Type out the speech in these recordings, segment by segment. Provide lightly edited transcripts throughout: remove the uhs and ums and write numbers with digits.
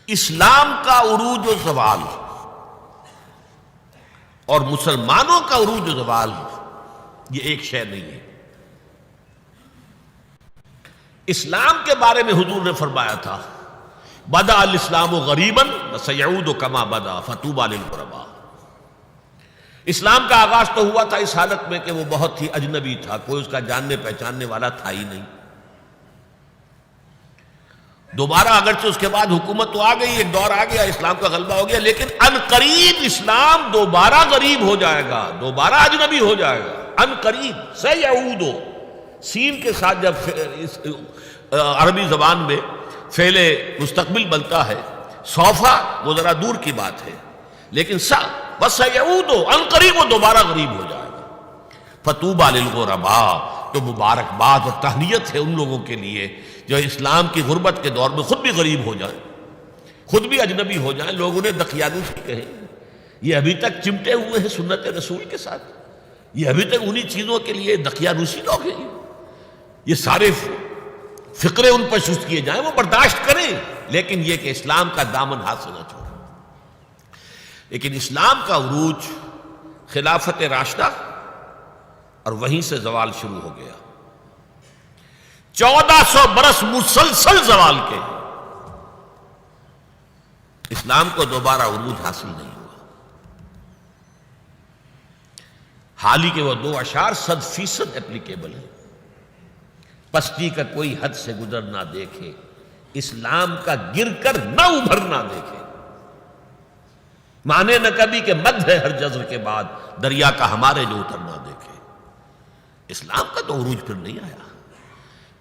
اسلام کا عروج و زوال اور مسلمانوں کا عروج و زوال یہ ایک شے نہیں ہے۔ اسلام کے بارے میں حضور نے فرمایا تھا بدأ الاسلام غریبا وسیعود کما بدأ فطوبی للغرباء۔ اسلام کا آغاز تو ہوا تھا اس حالت میں کہ وہ بہت ہی اجنبی تھا، کوئی اس کا جاننے پہچاننے والا تھا ہی نہیں۔ دوبارہ اگرچہ اس کے بعد حکومت تو آ گئی، ایک دور آ گیا، اسلام کا غلبہ ہو گیا، لیکن ان قریب اسلام دوبارہ غریب ہو جائے گا، دوبارہ اجنبی ہو جائے گا، ان قریب۔ سیعود سین کے ساتھ جب عربی زبان میں فعل مستقبل بنتا ہے، سوفا وہ ذرا دور کی بات ہے، لیکن وسیعود ان قریب وہ دوبارہ غریب ہو جائے گا۔ فطوبی للغرباء، تو مبارکباد اور تہنیت ہے ان لوگوں کے لیے جو اسلام کی غربت کے دور میں خود بھی غریب ہو جائیں، خود بھی اجنبی ہو جائیں۔ لوگ انہیں دقیانوسی کہیں، یہ ابھی تک چمٹے ہوئے ہیں سنت رسول کے ساتھ، یہ ابھی تک انہی چیزوں کے لیے دقیانوسی لوگ ہیں، یہ سارے فقرے ان پر شست کیے جائیں، وہ برداشت کریں، لیکن یہ کہ اسلام کا دامن ہاتھ سے نہ چھوڑیں۔ لیکن اسلام کا عروج خلافت راشدہ اور وہیں سے زوال شروع ہو گیا۔ 1400 برس مسلسل زوال کے، اسلام کو دوبارہ عروج حاصل نہیں ہوا۔ حال ہی کے وہ 2 اشعار 100% اپلیکیبل ہیں۔ پستی کا کوئی حد سے گزر نہ دیکھے، اسلام کا گر کر نہ ابھر نہ دیکھے، مانے نہ کبھی کہ مد ہے ہر جزر کے بعد، دریا کا ہمارے جو اتر نہ دیکھے۔ اسلام کا تو عروج پھر نہیں آیا،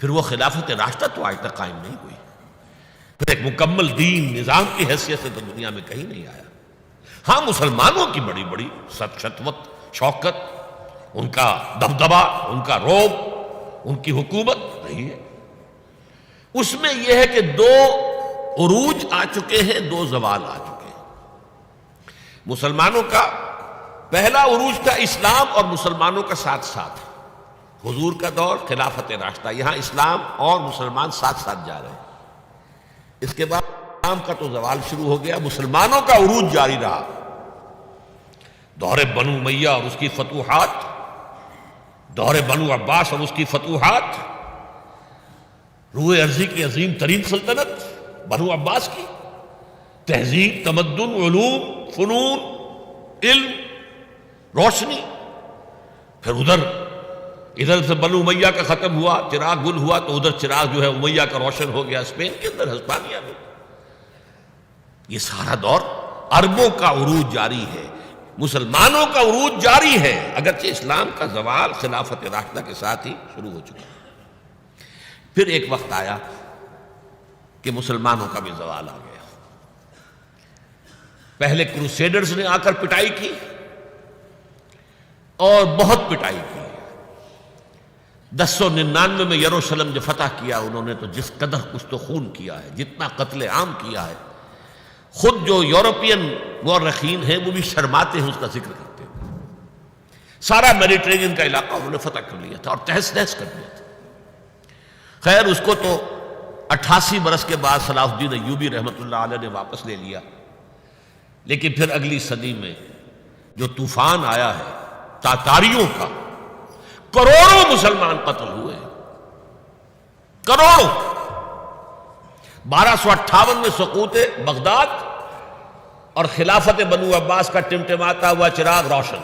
پھر وہ خلافت راشدہ تو آج تک قائم نہیں ہوئی، پھر ایک مکمل دین نظام کی حیثیت سے تو دنیا میں کہیں نہیں آیا۔ ہاں مسلمانوں کی بڑی بڑی شتوت شوکت، ان کا دبدبا، ان کا رعب، ان کی حکومت رہی ہے۔ اس میں یہ ہے کہ 2 عروج آ چکے ہیں، 2 زوال آ چکے ہیں۔ مسلمانوں کا پہلا عروج تھا اسلام اور مسلمانوں کا ساتھ ساتھ، حضور کا دور، خلافت راشدہ، یہاں اسلام اور مسلمان ساتھ ساتھ جا رہے ہیں۔ اس کے بعد اسلام کا تو زوال شروع ہو گیا، مسلمانوں کا عروج جاری رہا۔ دور بنو امیہ اور اس کی فتوحات، دور بنو عباس اور اس کی فتوحات، روئے ارضی کی عظیم ترین سلطنت بنو عباس کی، تہذیب، تمدن، علوم، فنون، علم، روشنی۔ پھر ادھر سے بنو امیہ کا ختم ہوا، چراغ گل ہوا، تو ادھر چراغ جو ہے امیہ کا روشن ہو گیا اسپین کے اندر، ہسپانیہ میں۔ یہ سارا دور عربوں کا عروج جاری ہے، مسلمانوں کا عروج جاری ہے، اگرچہ اسلام کا زوال خلافت راشدہ کے ساتھ ہی شروع ہو چکا۔ پھر ایک وقت آیا کہ مسلمانوں کا بھی زوال آ گیا۔ پہلے کروسیڈرز نے آ کر پٹائی کی اور بہت پٹائی کی۔ 1099 میں یروشلم جو فتح کیا انہوں نے، تو جس قدر کچھ تو خون کیا ہے، جتنا قتل عام کیا ہے، خود جو یورپین مورخین ہیں وہ بھی شرماتے ہیں اس کا ذکر کرتے ہیں۔ سارا میڈیٹرینین کا علاقہ انہوں نے فتح کر لیا تھا اور تہس نہس کر دیا تھا۔ خیر اس کو تو 88 برس کے بعد صلاح الدین ایوبی رحمۃ اللہ علیہ نے واپس لے لیا، لیکن پھر اگلی صدی میں جو طوفان آیا ہے تاتاریوں کا، کروڑوں مسلمان قتل ہوئے، کروڑوں۔ 1258 میں سقوط بغداد اور خلافت بنو عباس کا ٹمٹماتا ہوا چراغ روشن،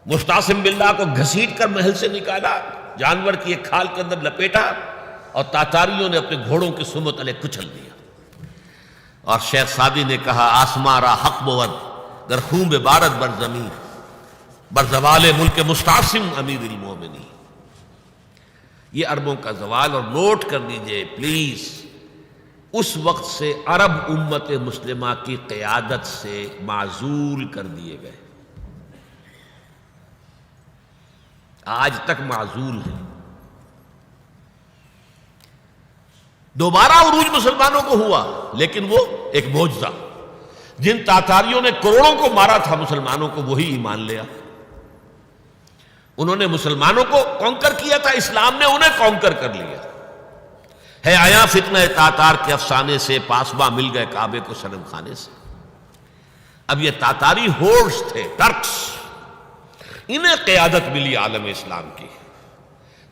مستعصم باللہ کو گھسیٹ کر محل سے نکالا، جانور کی ایک کھال کے اندر لپیٹا، اور تاتاریوں نے اپنے گھوڑوں کی سمت علیہ کچل دیا۔ اور شیخ سعدی نے کہا آسماں را حق بود در خون بارد بر زمین، بر زوال ملک مستعصم امیر المومنین۔ یہ عربوں کا زوال، اور نوٹ کر لیجئے پلیز، اس وقت سے عرب امت مسلمہ کی قیادت سے معزول کر دیے گئے، آج تک معزول ہیں۔ دوبارہ عروج مسلمانوں کو ہوا، لیکن وہ ایک معجزہ، جن تاتاریوں نے کروڑوں کو مارا تھا مسلمانوں کو، وہی ایمان لیا۔ انہوں نے مسلمانوں کو کانکر کیا تھا، اسلام نے انہیں کانکر کر لیا۔ ہے آیا فتنہ تاتار کے افسانے سے، پاسباں مل گئے کعبے کو صنم خانے سے۔ اب یہ تاتاری ہورس تھے، ٹرکس، انہیں قیادت ملی عالم اسلام کی۔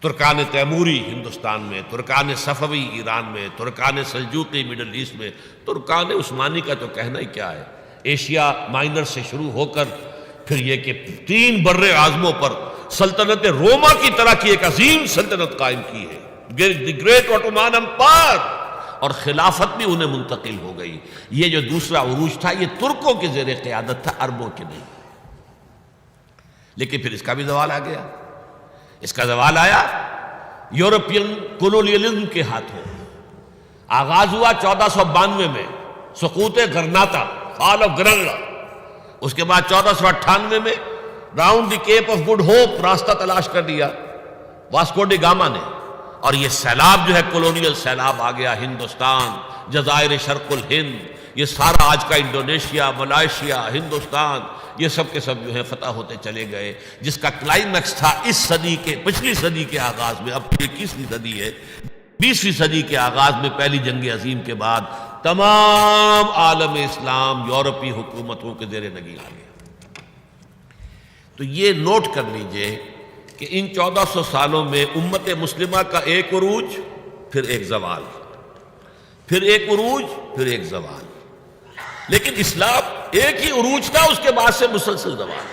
ترکان تیموری ہندوستان میں، ترکان صفوی ایران میں، ترکان سلجوقی مڈل ایسٹ میں، ترکان عثمانی کا تو کہنا ہی کیا ہے، ایشیا مائنر سے شروع ہو کر پھر یہ کہ 3 بر اعظموں پر سلطنت روما کی طرح کی ایک عظیم سلطنت قائم کی ہے، دی گریٹ آٹومان امپائر، اور خلافت بھی انہیں منتقل ہو گئی۔ یہ جو دوسرا عروج تھا یہ ترکوں کے زیر قیادت تھا، عربوں کے نہیں۔ لیکن پھر اس کا بھی زوال آ گیا۔ اس کا زوال آیا یورپین کولونیلزم کے ہاتھوں۔ آغاز ہوا 1492 میں، سقوط گرناطہ، فال آف گرناطہ۔ اس کے بعد 1498 میں round the Cape of Good Hope, راستہ تلاش کر لیا واسکو ڈی گاما نے، اور یہ سیلاب جو ہے کولونیل سیلاب آ گیا، ہندوستان، جزائر شرق الہند، یہ سارا آج کا انڈونیشیا، ملائیشیا، ہندوستان، یہ سب کے سب جو ہے فتح ہوتے چلے گئے، جس کا کلائمیکس تھا اس صدی کے، پچھلی صدی کے آغاز میں۔ اب 21ویں صدی ہے، 20ویں صدی کے آغاز میں پہلی جنگ عظیم کے بعد تمام عالم اسلام یورپی حکومتوں کے زیر نگین آ گیا۔ تو یہ نوٹ کر لیجئے کہ ان 1400 سالوں میں امت مسلمہ کا ایک عروج، پھر ایک زوال، پھر ایک عروج، پھر ایک زوال۔ لیکن اسلام ایک ہی عروج تھا، اس کے بعد سے مسلسل زوال۔